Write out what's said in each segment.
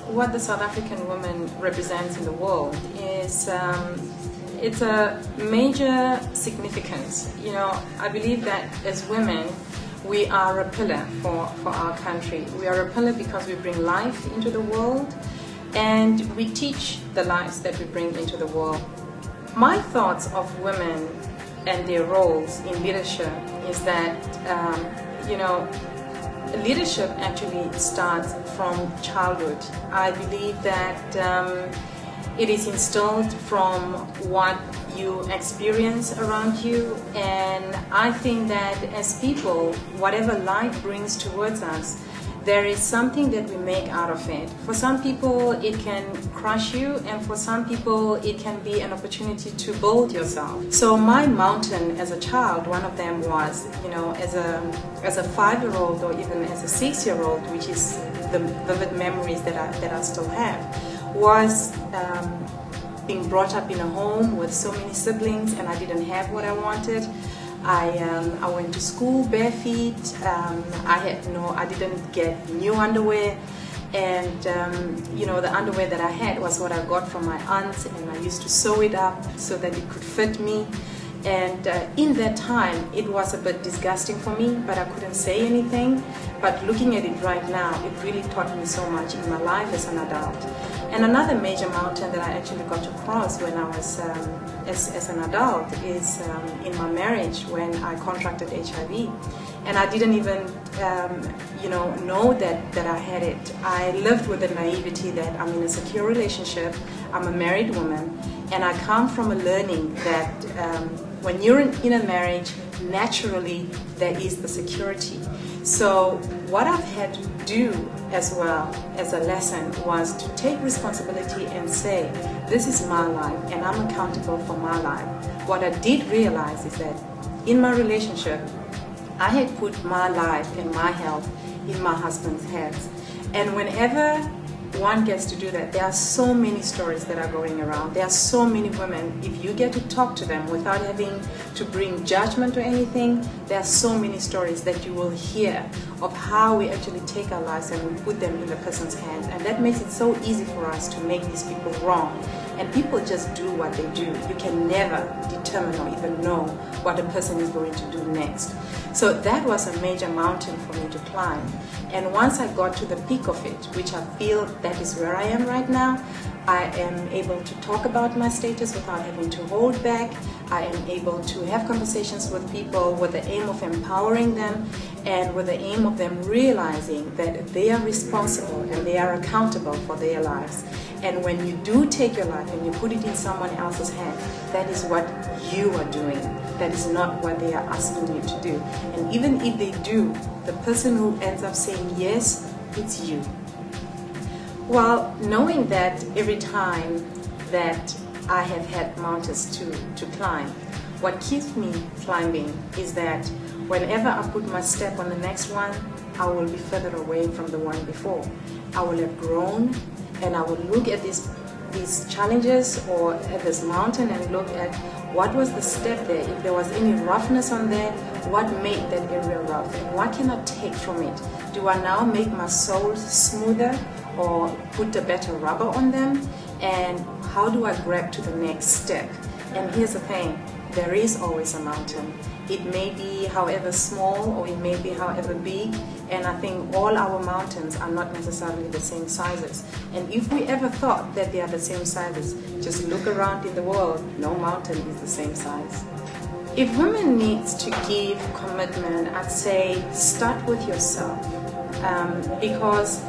what the South African woman represents in the world is it's a major significance. You know, I believe that as women, we are a pillar for our country. We are a pillar because we bring life into the world and we teach the lives that we bring into the world. My thoughts of women and their roles in leadership is that, you know, leadership actually starts from childhood. I believe that it is instilled from what you experience around you, and I think that as people, whatever life brings towards us, there is something that we make out of it. For some people it can crush you, and for some people it can be an opportunity to build yourself. So my mountain as a child, one of them was, you know, as a 5-year-old or even as a 6-year-old, which is the vivid memories that I still have, was being brought up in a home with so many siblings, and I didn't have what I wanted. I went to school bare feet. I didn't get new underwear, and you know, the underwear that I had was what I got from my aunt, and I used to sew it up so that it could fit me. And in that time, it was a bit disgusting for me, but I couldn't say anything. But looking at it right now, it really taught me so much in my life as an adult. And another major mountain that I actually got to cross when I was as an adult is in my marriage, when I contracted HIV. And I didn't even you know that I had it. I lived with the naivety that I'm in a secure relationship, I'm a married woman, and I come from a learning that when you're in a marriage, naturally there is the security. So what I've had to do as well as a lesson was to take responsibility and say, this is my life and I'm accountable for my life. What I did realize is that in my relationship, I had put my life and my health in my husband's hands. And whenever one gets to do that, there are so many stories that are going around. There are so many women, if you get to talk to them without having to bring judgment or anything, there are so many stories that you will hear of how we actually take our lives and we put them in the person's hands. And that makes it so easy for us to make these people wrong. And people just do what they do. You can never determine or even know what a person is going to do next. So that was a major mountain for me to climb. And once I got to the peak of it, which I feel that is where I am right now, I am able to talk about my status without having to hold back. I am able to have conversations with people with the aim of empowering them and with the aim of them realizing that they are responsible and they are accountable for their lives. And when you do take your life and you put it in someone else's hands, that is what you are doing. That is not what they are asking you to do. And even if they do, the person who ends up saying yes, it's you. Well, knowing that every time that I have had mountains to climb, what keeps me climbing is that whenever I put my step on the next one, I will be further away from the one before. I will have grown, and I will look at these challenges or at this mountain and look at what was the step there. If there was any roughness on there, what made that area rough, and what can I take from it? Do I now make my soles smoother or put a better rubber on them? And how do I grab to the next step? And here's the thing, there is always a mountain. It may be however small or it may be however big, and I think all our mountains are not necessarily the same sizes. And if we ever thought that they are the same sizes, just look around in the world, no mountain is the same size. If women needs to give commitment, I'd say start with yourself, because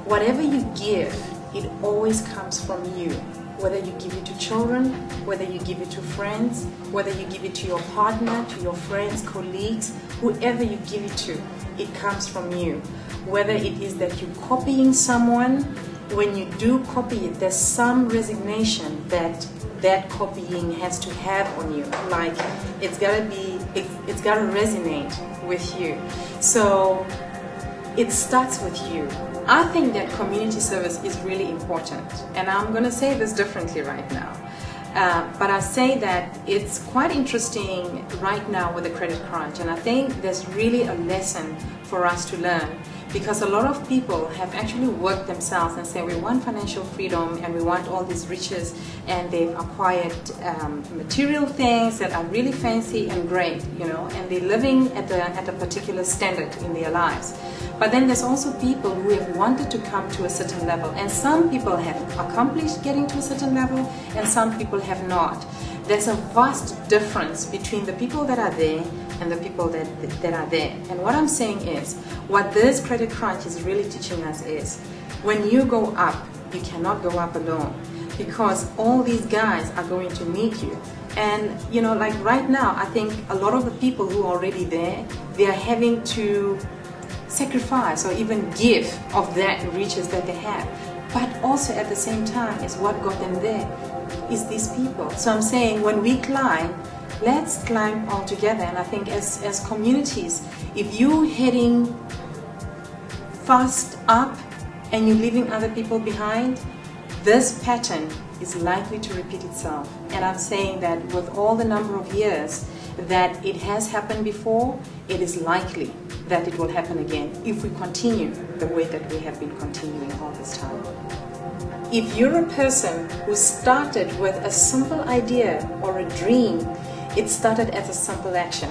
whatever you give, it always comes from you. Whether you give it to children, whether you give it to friends, whether you give it to your partner, to your friends, colleagues, whoever you give it to, it comes from you. Whether it is that you're copying someone, when you do copy it, there's some resignation that copying has to have on you. Like it's gotta resonate with you. So it starts with you. I think that community service is really important, and I'm going to say this differently right now. But I say that it's quite interesting right now with the credit crunch, and I think there's really a lesson for us to learn, because a lot of people have actually worked themselves and say we want financial freedom and we want all these riches, and they've acquired material things that are really fancy and great, you know, and they're living at a particular standard in their lives. But then there's also people who have wanted to come to a certain level, and some people have accomplished getting to a certain level and some people have not. There's a vast difference between the people that are there and the people that are there. And what I'm saying is, what this credit crunch is really teaching us is, when you go up, you cannot go up alone, because all these guys are going to need you. And you know, like right now, I think a lot of the people who are already there, they are having to sacrifice or even give of that riches that they have. But also at the same time, is what got them there is these people. So I'm saying, when we climb, let's climb all together. And I think as communities, if you're heading fast up and you're leaving other people behind, this pattern is likely to repeat itself. And I'm saying that with all the number of years that it has happened before, it is likely that it will happen again if we continue the way that we have been continuing all this time. If you're a person who started with a simple idea or a dream, it started as a simple action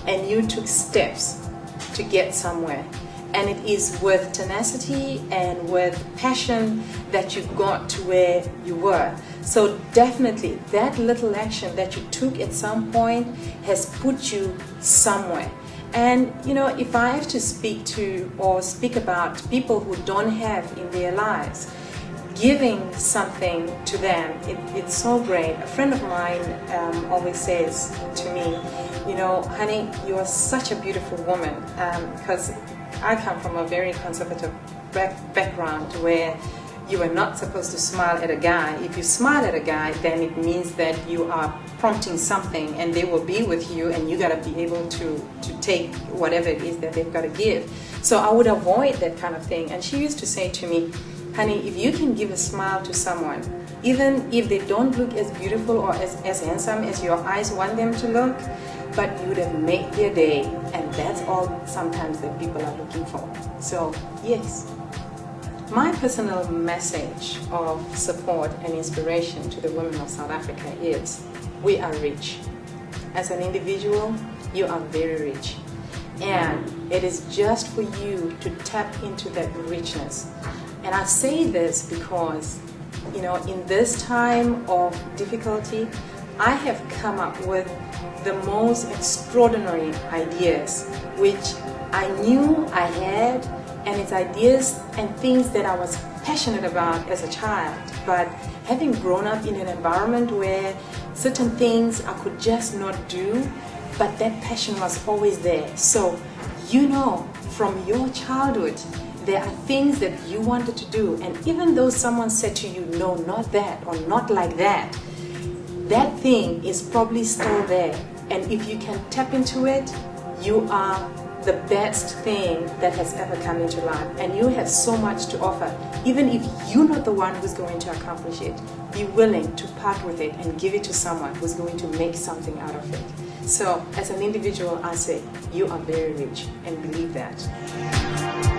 and you took steps to get somewhere. And it is with tenacity and with passion that you got to where you were. So definitely that little action that you took at some point has put you somewhere. And you know, if I have to speak to or speak about people who don't have in their lives, giving something to them, it's so great. A friend of mine always says to me, you know, honey, you're such a beautiful woman, because I come from a very conservative background where you are not supposed to smile at a guy. If you smile at a guy, then it means that you are prompting something and they will be with you, and you got to be able to take whatever it is that they've got to give. So I would avoid that kind of thing. And she used to say to me, honey, if you can give a smile to someone, even if they don't look as beautiful or as handsome as your eyes want them to look, but you would have made their day, and that's all sometimes that people are looking for. So yes, my personal message of support and inspiration to the women of South Africa is, we are rich. As an individual, you are very rich. And it is just for you to tap into that richness. And I say this because, you know, in this time of difficulty, I have come up with the most extraordinary ideas, which I knew I had, and it's ideas and things that I was passionate about as a child. But having grown up in an environment where certain things I could just not do, but that passion was always there. So, you know, from your childhood, there are things that you wanted to do, and even though someone said to you, no, not that, or not like that, that thing is probably still there. And if you can tap into it, you are the best thing that has ever come into life, and you have so much to offer. Even if you're not the one who's going to accomplish it, be willing to part with it and give it to someone who's going to make something out of it. So as an individual, I say you are very rich, and believe that.